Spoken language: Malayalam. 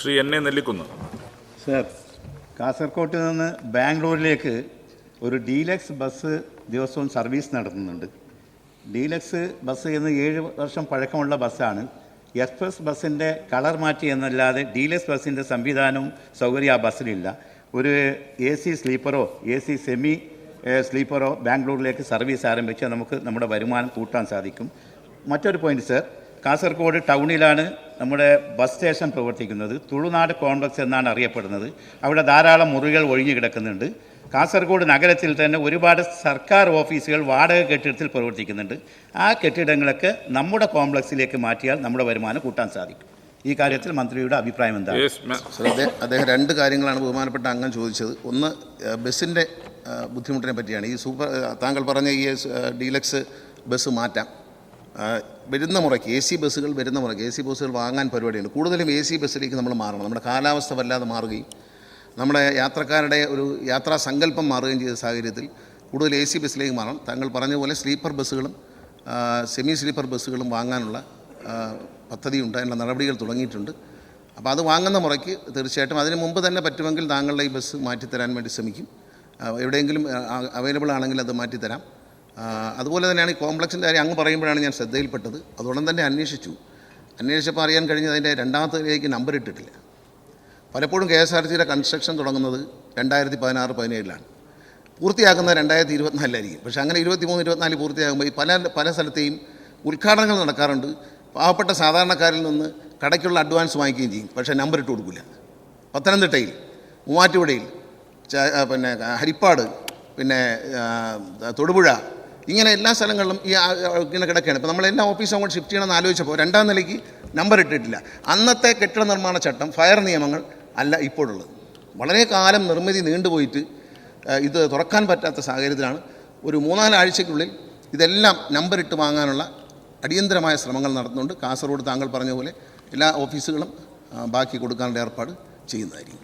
Shri N A Nellikkunnu. Sir, കാസർകോട്ട് നിന്ന് ബാംഗ്ലൂരിലേക്ക് ഒരു ഡീലക്സ് ബസ് ദിവസവും സർവീസ് നടത്തുന്നുണ്ട്. ഡീലക്സ് ബസ് എന്ന് 7 വർഷം പഴക്കമുള്ള ബസ്സാണ്. എക്സ്പ്രസ് ബസ്സിൻ്റെ കളർ മാറ്റി എന്നല്ലാതെ ഡീലക്സ് ബസ്സിൻ്റെ സംവിധാനവും സൗകര്യം ആ ബസ്സിലില്ല. ഒരു AC സ്ലീപ്പറോ AC സെമി സ്ലീപ്പറോ ബാംഗ്ലൂരിലേക്ക് സർവീസ് ആരംഭിച്ചാൽ നമുക്ക് നമ്മുടെ വരുമാനം കൂട്ടാൻ സാധിക്കും. മറ്റൊരു പോയിന്റ് സർ, കാസർഗോഡ് ടൗണിലാണ് നമ്മുടെ ബസ് സ്റ്റേഷൻ പ്രവർത്തിക്കുന്നത്. തുളുനാട് കോംപ്ലക്സ് എന്നാണ് അറിയപ്പെടുന്നത്. അവിടെ ധാരാളം മുറികൾ ഒഴിഞ്ഞു കിടക്കുന്നുണ്ട്. കാസർഗോഡ് നഗരത്തിൽ തന്നെ ഒരുപാട് സർക്കാർ ഓഫീസുകൾ വാടക കെട്ടിടത്തിൽ പ്രവർത്തിക്കുന്നുണ്ട്. ആ കെട്ടിടങ്ങളൊക്കെ നമ്മുടെ കോംപ്ലക്സിലേക്ക് മാറ്റിയാൽ നമ്മുടെ വരുമാനം കൂട്ടാൻ സാധിക്കും. ഈ കാര്യത്തിൽ മന്ത്രിയുടെ അഭിപ്രായം എന്താണ്? അദ്ദേഹം 2 കാര്യങ്ങളാണ് ബഹുമാനപ്പെട്ട അംഗം ചോദിച്ചത്. ഒന്ന്, ബസ്സിൻ്റെ ബുദ്ധിമുട്ടിനെ പറ്റിയാണ്. താങ്കൾ പറഞ്ഞ ഈ ഡീലക്സ് ബസ് മാറ്റാം വരുന്ന മുറയ്ക്ക്. AC ബസ്സുകൾ വരുന്ന മുറയ്ക്ക് AC ബസ്സുകൾ വാങ്ങാൻ പരിപാടിയുണ്ട്. കൂടുതലും AC ബസ്സിലേക്ക് നമ്മൾ മാറണം. നമ്മുടെ കാലാവസ്ഥ വല്ലാതെ മാറുകയും നമ്മുടെ യാത്രക്കാരുടെ ഒരു യാത്രാ സങ്കല്പം മാറുകയും ചെയ്ത സാഹചര്യത്തിൽ കൂടുതൽ AC ബസ്സിലേക്ക് മാറണം. താങ്കൾ പറഞ്ഞ പോലെ സ്ലീപ്പർ ബസ്സുകളും സെമി സ്ലീപ്പർ ബസ്സുകളും വാങ്ങാനുള്ള പദ്ധതിയുണ്ട്, അതിനുള്ള നടപടികൾ തുടങ്ങിയിട്ടുണ്ട്. അപ്പോൾ അത് വാങ്ങുന്ന മുറയ്ക്ക് തീർച്ചയായിട്ടും അതിന് മുമ്പ് തന്നെ പറ്റുമെങ്കിൽ താങ്കളുടെ ഈ ബസ് മാറ്റിത്തരാൻ വേണ്ടി ശ്രമിക്കും. എവിടെയെങ്കിലും അവൈലബിൾ ആണെങ്കിൽ അത് മാറ്റിത്തരാം. അതുപോലെ തന്നെയാണ് ഈ കോംപ്ലക്സിൻ്റെ കാര്യം അങ്ങ് പറയുമ്പോഴാണ് ഞാൻ ശ്രദ്ധയിൽപ്പെട്ടത്. അതുകൊണ്ട് തന്നെ അന്വേഷിച്ചപ്പോൾ അറിയാൻ കഴിഞ്ഞത് അതിൻ്റെ 2ാമത്തേക്ക് നമ്പർ ഇട്ടിട്ടില്ല. പലപ്പോഴും KSRTCയുടെ കൺസ്ട്രക്ഷൻ തുടങ്ങുന്നത് 2016-17 പൂർത്തിയാക്കുന്നത് 2024 പക്ഷേ അങ്ങനെ 23-24 പൂർത്തിയാകുമ്പോൾ ഈ പല സ്ഥലത്തെയും ഉദ്ഘാടനങ്ങൾ നടക്കാറുണ്ട്. പാവപ്പെട്ട സാധാരണക്കാരിൽ നിന്ന് കടയ്ക്കുള്ള അഡ്വാൻസ് വാങ്ങിക്കുകയും ചെയ്യും, പക്ഷേ നമ്പർ ഇട്ട് കൊടുക്കില്ല. പത്തനംതിട്ടയിൽ, മൂവാറ്റുപുഴയിൽ, പിന്നെ ഹരിപ്പാട്, പിന്നെ തൊടുപുഴ, ഇങ്ങനെ എല്ലാ സ്ഥലങ്ങളിലും ഇങ്ങനെ കിടക്കുകയാണ്. ഇപ്പോൾ നമ്മളെല്ലാ ഓഫീസും അങ്ങോട്ട് ഷിഫ്റ്റ് ചെയ്യണമെന്ന് ആലോചിച്ചപ്പോൾ 2ാം നിലയ്ക്ക് നമ്പർ ഇട്ടിട്ടില്ല. അന്നത്തെ കെട്ടിട നിർമ്മാണ ചട്ടം, ഫയർ നിയമങ്ങൾ അല്ല ഇപ്പോഴുള്ളത്. വളരെ കാലം നിർമ്മിതി നീണ്ടുപോയിട്ട് ഇത് തുറക്കാൻ പറ്റാത്ത സാഹചര്യത്തിലാണ്. ഒരു 3-4 ആഴ്ചയ്ക്കുള്ളിൽ ഇതെല്ലാം നമ്പർ ഇട്ട് വാങ്ങാനുള്ള അടിയന്തരമായ ശ്രമങ്ങൾ നടത്തുന്നുണ്ട്. കാസർഗോഡ് താങ്കൾ പറഞ്ഞ പോലെ എല്ലാ ഓഫീസുകളും ബാക്കി കൊടുക്കാനുള്ള ഏർപ്പാട് ചെയ്യുന്നതായിരിക്കും.